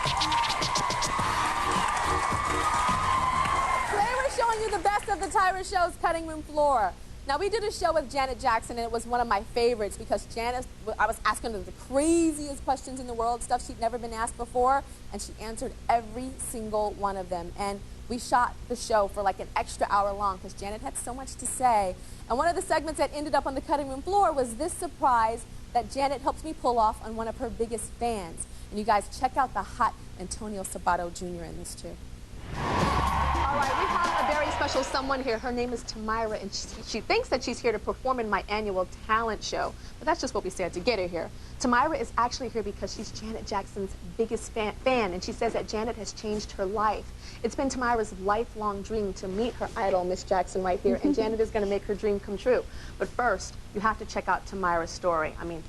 Today we're showing you the best of the Tyra Show's cutting room floor. Now, we did a show with Janet Jackson, and it was one of my favorites because I was asking her the craziest questions in the world, stuff she'd never been asked before, and she answered every single one of them. And we shot the show for like an extra hour long because Janet had so much to say. And one of the segments that ended up on the cutting room floor was this surprise that Janet helped me pull off on one of her biggest fans. And you guys, check out the hot Antonio Sabato Jr. in this too. All right, we have a very special someone here. Her name is Tyra, and she thinks that she's here to perform in my annual talent show. But that's just what we said to get her here. Tyra is actually here because she's Janet Jackson's biggest fan, and she says that Janet has changed her life. It's been Tyra's lifelong dream to meet her idol, Miss Jackson, right here, and Janet is going to make her dream come true. But first, you have to check out Tyra's story. I mean,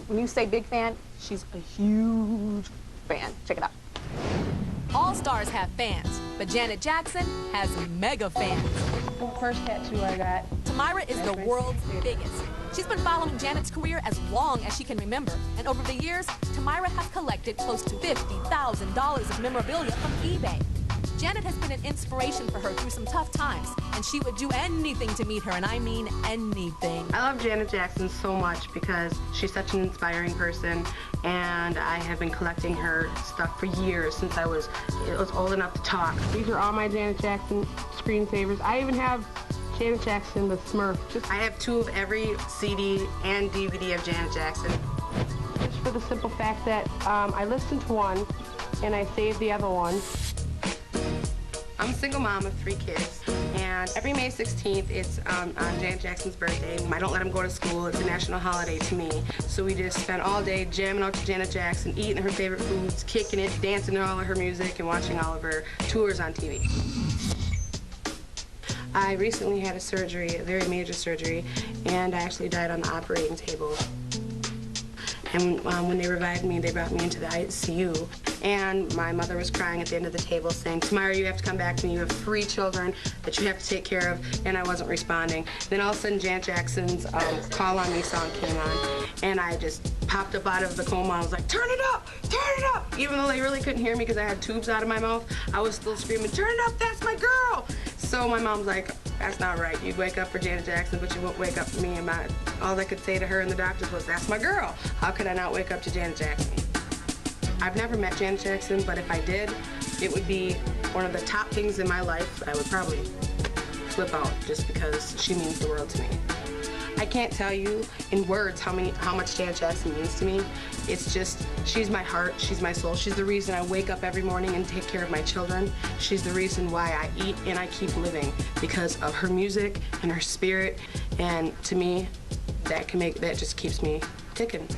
when you say big fan, she's a huge fan. Check it out. All stars have fans, but Janet Jackson has mega fans. The first tattoo I got. Tyra is the world's biggest. She's been following Janet's career as long as she can remember, and over the years, Tyra has collected close to $50,000 of memorabilia from eBay. Janet has been an inspiration for her through some tough times, and she would do anything to meet her, and I mean anything. I love Janet Jackson so much because she's such an inspiring person, and I have been collecting her stuff for years since I was old enough to talk. These are all my Janet Jackson screensavers. I even have Janet Jackson, the Smurf. I have 2 of every CD and DVD of Janet Jackson. Just for the simple fact that I listened to one and I saved the other one. I'm a single mom of 3 kids, and every May 16th, it's on Janet Jackson's birthday. I don't let him go to school. It's a national holiday to me. So we just spend all day jamming out to Janet Jackson, eating her favorite foods, kicking it, dancing to all of her music, and watching all of her tours on TV. I recently had a surgery, a very major surgery, and I actually died on the operating table. And when they revived me, they brought me into the ICU. And my mother was crying at the end of the table saying, Tyra, you have to come back to me. You have 3 children that you have to take care of. And I wasn't responding. Then all of a sudden, Janet Jackson's Call On Me song came on. And I just popped up out of the coma. I was like, turn it up, turn it up. Even though they really couldn't hear me because I had tubes out of my mouth, I was still screaming, turn it up, that's my girl. So my mom's like, that's not right. You'd wake up for Janet Jackson, but you won't wake up for me. And all I could say to her and the doctors was, that's my girl. How could I not wake up to Janet Jackson? I've never met Janet Jackson, but if I did, it would be one of the top things in my life. I would probably flip out just because she means the world to me. I can't tell you in words how much Janet Jackson means to me. It's just, she's my heart, she's my soul. She's the reason I wake up every morning and take care of my children. She's the reason why I eat and I keep living, because of her music and her spirit. And to me, that just keeps me ticking.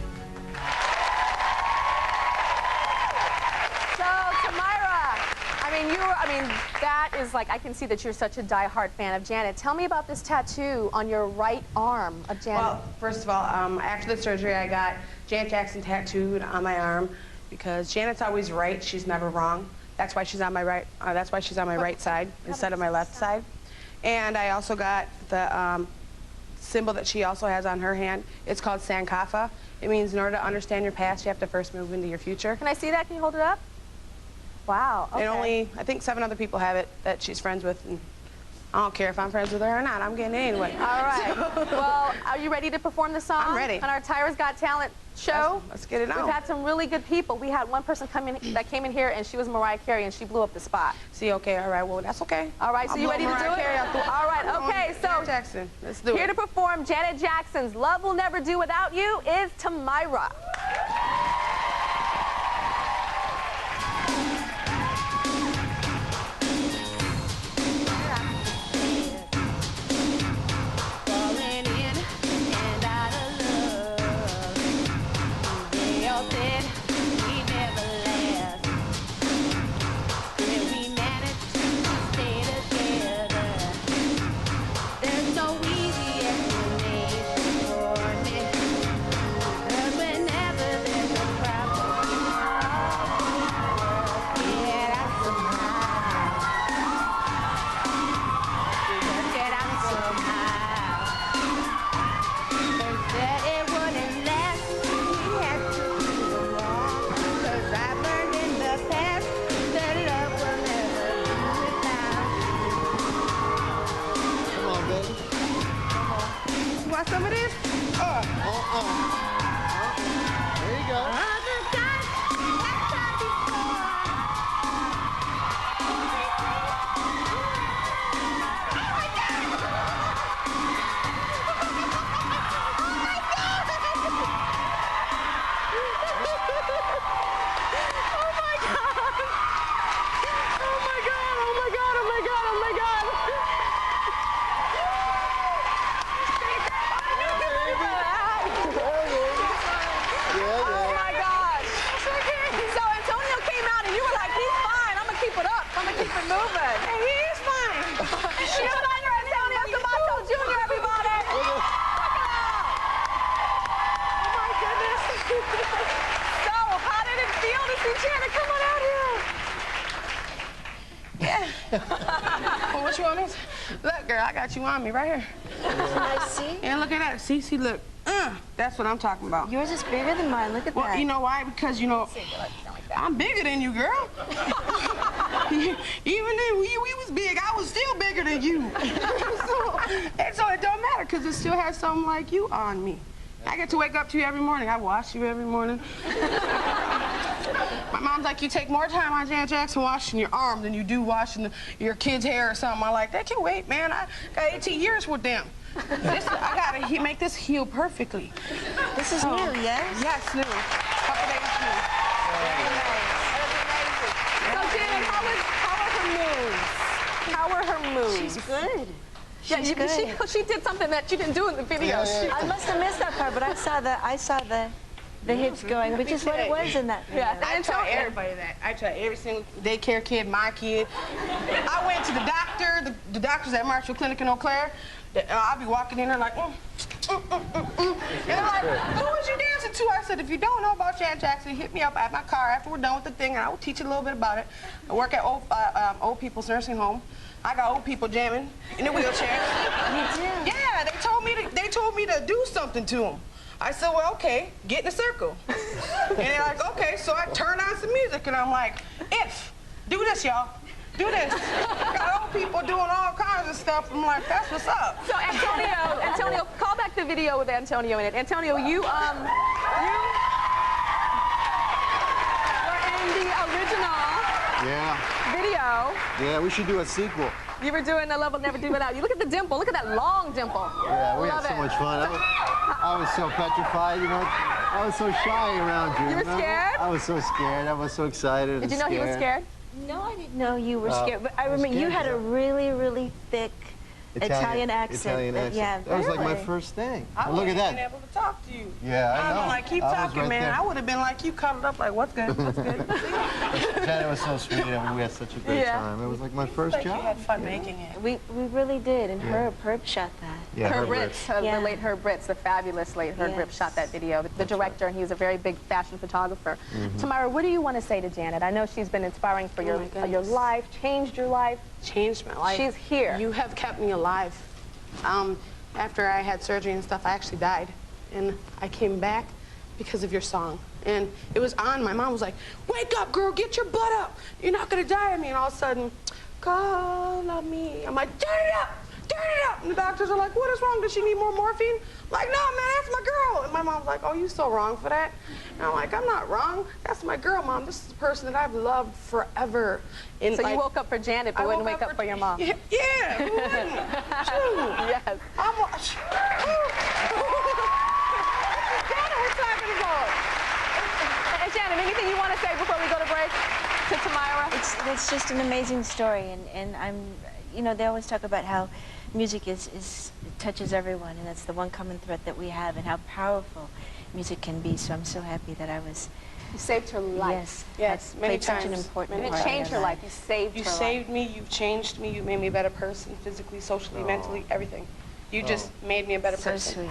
That is like, I can see that you're such a die-hard fan of Janet. Tell me about this tattoo on your right arm of Janet. Well, first of all, after the surgery, I got Janet Jackson tattooed on my arm because Janet's always right. She's never wrong. That's why she's on my right. That's why she's on my right side instead of my left side. And I also got the symbol that she also has on her hand. It's called Sankofa. It means in order to understand your past, you have to first move into your future. Can I see that? Can you hold it up? Wow, okay. And only, I think 7 other people have it that she's friends with. And I don't care if I'm friends with her or not. I'm getting it anyway. All right. Well, are you ready to perform the song? I'm ready. On our Tyra's Got Talent show? Let's get it on. We've had some really good people. We had one person that came in here, and she was Mariah Carey, and she blew up the spot. See, okay, all right. Well, that's okay. All right, so you ready to do it? All right, okay, so Janet Jackson, let's do it. Here to perform Janet Jackson's Love Will Never Do Without You is Tyra. Whenever it moving. Hey, he is fine. You and I are Antonio Camacho Jr., everybody. Oh my goodness. So, how did it feel to see Janet? Come on out here. Yeah. Well, what you want me to? Look, girl, I got you on me right here. I see. And look at that. See, look. That's what I'm talking about. Yours is bigger than mine. Look at that. Well, you know why? Because, you know, I'm bigger than you, girl. Even then we was big, I was still bigger than you. so it don't matter, because it still has something like you on me. I get to wake up to you every morning. I wash you every morning. My mom's like, you take more time on Janet Jackson washing your arm than you do washing your kid's hair or something. I'm like, that can wait, man. I got 18 years with them. I gotta make this heal perfectly. This is new, yes? Yes, new. Couple days new. Very nice. So, Janet, how are her moves? She's good. Yeah, She's good. she did something that you didn't do in the video. Yeah. I must have missed that part, but I saw the hips going, which is what it was in that video. Yeah. I try everybody that. I try every single daycare kid, my kid. I went to the doctor, the doctors at Marshall Clinic in Eau Claire. I'll be walking in there like, And they're like, who was you dancing to? I said, if you don't know about Janet Jackson, hit me up at my car after we're done with the thing, and I will teach you a little bit about it. I work at old people's nursing home. I got old people jamming in the wheelchairs. You do? Yeah, they told me to do something to them. I said, well, okay, get in a circle. And they're like, okay, so I turned on some music, and I'm like, do this, y'all. Do this. Got old people doing all kinds of stuff. I'm like, that's what's up. So, Antonio, call back the video with Antonio in it. Antonio, you were in the original video. Yeah, we should do a sequel. You were doing The Love Will Never Do Without You. Look at the dimple. Look at that long dimple. Yeah, we had Love so it. much fun. I was so petrified, you know. I was so shy around you. You were scared? I was so scared. I was so excited. Did you know he was scared? No, I didn't know you were scared. But I remember you had a really, really thick Italian accent. Italian accent. Yeah, that was like my really. first thing. I Look at wasn't even that. able to talk to you. Yeah, I know. I'm like, keep I was talking, right man. there. I would have been like you, cuddled up like, what's good, what's good? Janet was so sweet. I mean, we had such a great time. It was like my first Like job. you had fun making it. We really did, and Herb shot that. Yeah, Herb Herb Ritz, Yeah. the late Herb Ritz, the fabulous late Herb Ritz shot that video. The director, and he was a very big fashion photographer. Tamara, what do you want to say to Janet? I know she's been inspiring for your life, changed your life. Changed my life. She's here. You have kept me alive. After I had surgery and stuff, I actually died. And I came back because of your song. And it was on. My mom was like, wake up, girl, get your butt up. You're not going to die on me. And all of a sudden, call on me. I'm like, turn it up, turn it up. And the doctors are like, what is wrong? Does she need more morphine? Like, no, man, that's my girl. And my mom's like, oh, you so wrong for that? And I'm like, I'm not wrong. That's my girl, Mom. This is the person that I've loved forever. And So like, you woke up for Janet, but wouldn't wake up for your mom. Yeah, who wouldn't? Shoot. Yes. Janet, we're talking about. And Janet, anything you want to say before we go to break to Tamara? It's just an amazing story, and I'm, you know, they always talk about how music it touches everyone, and that's the one common thread that we have, and how powerful music can be. So I'm so happy that I was. You saved her life. Yes, I many played such times. an important Many part. It changed her life. You saved her You life. saved me, you've changed me, you made me a better person, physically, socially, mentally, everything. You just made me a better So person. sweet.